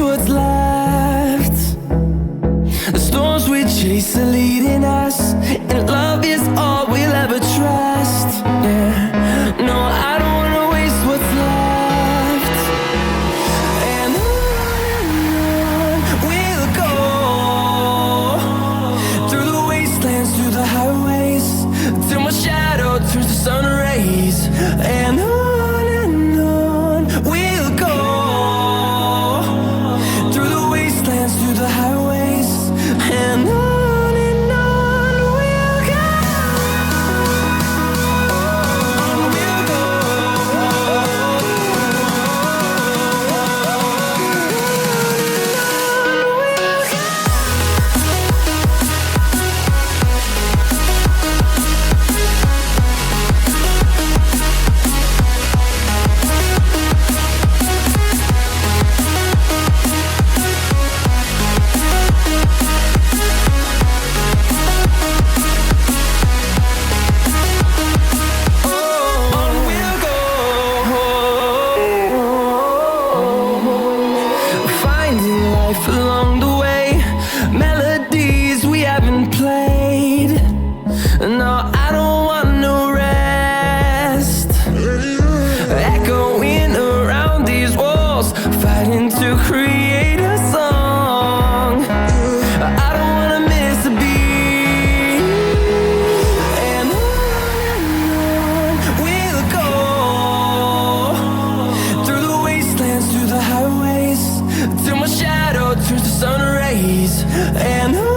what's left. The storms we chase are leading us, and love is all we'll ever trust. Yeah, no, I don't wanna waste what's left. And on we'll go, through the wastelands, through the highways, till my shadow turns to sun rays. And on we'll go, through the wastelands, through the highways, and on we'll go. On we'll go. Along the way, melodies we haven't played. No, I don't want no rest. Echoing around these walls, fighting to create a song. I don't wanna miss a beat. And on we'll go, through the wastelands, through the highways, till my shadow turns to sun rays. And on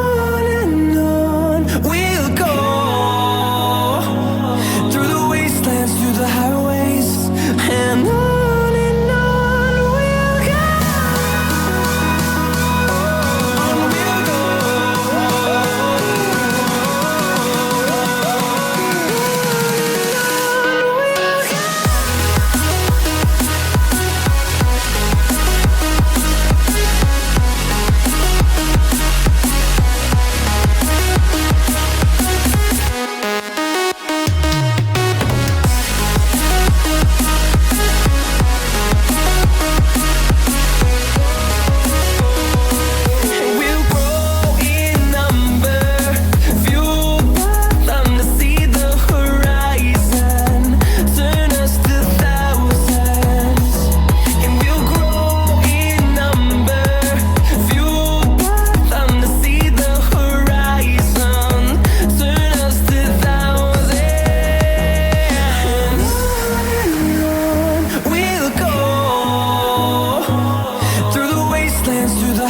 we'll go, through the wastelands, through the highways, and on we'll go. On we'll go. We'll grow in number, fueled by them to see the horizon, turn us to thousands. And we'll grow in number, fueled by them to see the horizon, turn us to thousands. And on we'll go, through the wastelands, through the